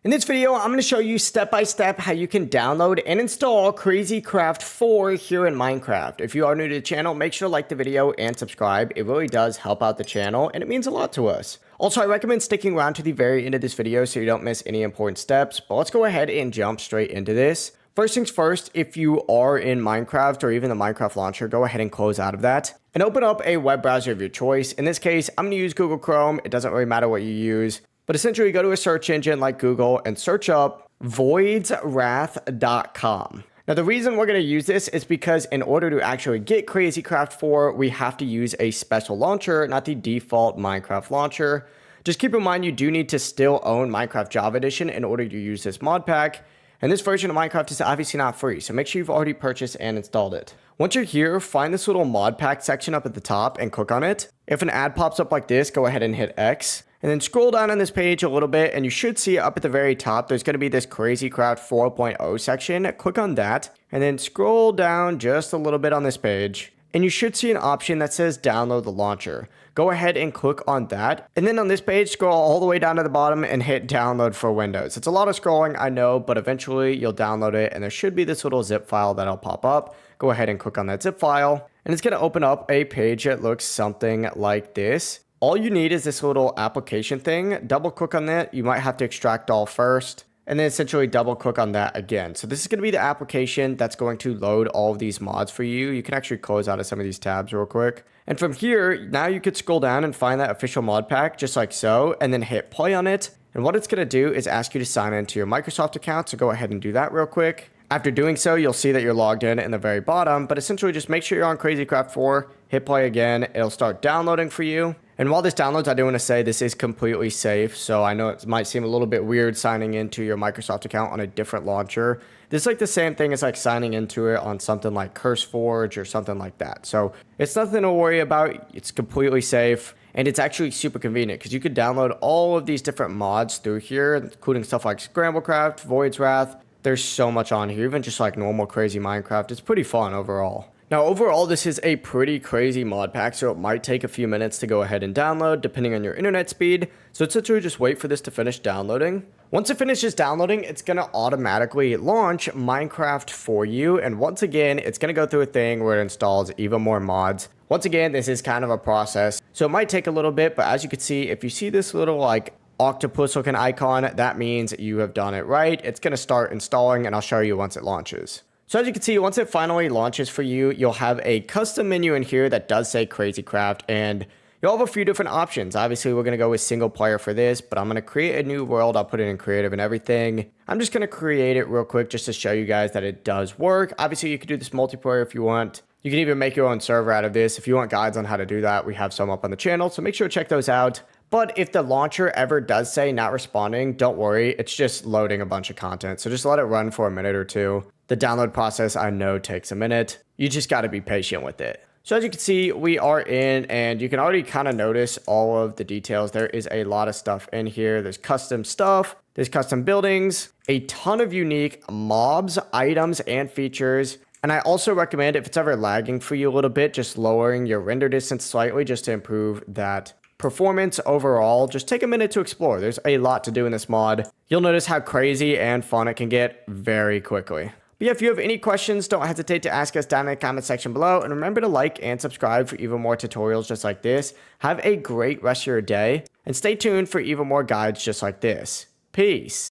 In this video, I'm going to show you step by step how you can download and install Crazy Craft 4 here in Minecraft. If you are new to the channel, make sure to like the video and subscribe. It really does help out the channel and it means a lot to us. Also, I recommend sticking around to the very end of this video so you don't miss any important steps, but let's go ahead and jump straight into this. First things first, if you are in Minecraft or even the Minecraft launcher, go ahead and close out of that and open up a web browser of your choice. In this case, I'm going to use Google Chrome. It doesn't really matter what you use. But essentially, go to a search engine like Google and search up voidswrath.com. Now, the reason we're going to use this is because in order to actually get Crazy Craft 4, we have to use a special launcher, not the default Minecraft launcher. Just keep in mind, you do need to still own Minecraft Java Edition in order to use this mod pack. And this version of Minecraft is obviously not free, so make sure you've already purchased and installed it. Once you're here, find this little mod pack section up at the top and click on it. If an ad pops up like this, go ahead and hit X. And then scroll down on this page a little bit and you should see up at the very top, there's going to be this Crazy Craft 4.0 section. Click on that and then scroll down just a little bit on this page. And you should see an option that says download the launcher. Go ahead and click on that. And then on this page, scroll all the way down to the bottom and hit download for Windows. It's a lot of scrolling, I know, but eventually you'll download it and there should be this little zip file that'll pop up. Go ahead and click on that zip file and it's going to open up a page that looks something like this. All you need is this little application thing. Double click on that. You might have to extract all first and then essentially double click on that again. So this is going to be the application that's going to load all of these mods for you. You can actually close out of some of these tabs real quick. And from here, now you could scroll down and find that official mod pack just like so, and then hit play on it. And what it's going to do is ask you to sign into your Microsoft account. So go ahead and do that real quick. After doing so, you'll see that you're logged in the very bottom, but essentially just make sure you're on Crazy Craft 4, hit play again. It'll start downloading for you. And while this downloads, I do want to say this is completely safe. So I know it might seem a little bit weird signing into your Microsoft account on a different launcher. This is like the same thing as like signing into it on something like CurseForge or something like that. So it's nothing to worry about. It's completely safe. And it's actually super convenient because you could download all of these different mods through here, including stuff like Scramblecraft, Void's Wrath. There's so much on here, even just like normal crazy Minecraft. It's pretty fun overall. Now, overall, this is a pretty crazy mod pack, so it might take a few minutes to go ahead and download, depending on your internet speed. So it's essentially just wait for this to finish downloading. Once it finishes downloading, it's going to automatically launch Minecraft for you. And once again, it's going to go through a thing where it installs even more mods. Once again, this is kind of a process, so it might take a little bit, but as you can see, if you see this little like octopus looking icon, that means you have done it right. It's going to start installing and I'll show you once it launches. So as you can see, once it finally launches for you, you'll have a custom menu in here that does say Crazy Craft and you'll have a few different options. Obviously, we're going to go with single player for this, but I'm going to create a new world. I'll put it in creative and everything. I'm just going to create it real quick just to show you guys that it does work. Obviously, you could do this multiplayer if you want. You can even make your own server out of this. If you want guides on how to do that, we have some up on the channel, so make sure to check those out. But if the launcher ever does say not responding, don't worry, it's just loading a bunch of content. So just let it run for a minute or two. The download process, I know, takes a minute. You just got to be patient with it. So as you can see, we are in, and you can already kind of notice all of the details. There is a lot of stuff in here. There's custom stuff, there's custom buildings, a ton of unique mobs, items, and features. And I also recommend, if it's ever lagging for you a little bit, just lowering your render distance slightly just to improve that performance overall. Just take a minute to explore. There's a lot to do in this mod. You'll notice how crazy and fun it can get very quickly. But yeah, if you have any questions, don't hesitate to ask us down in the comment section below. And remember to like and subscribe for even more tutorials just like this. Have a great rest of your day and stay tuned for even more guides just like this. Peace.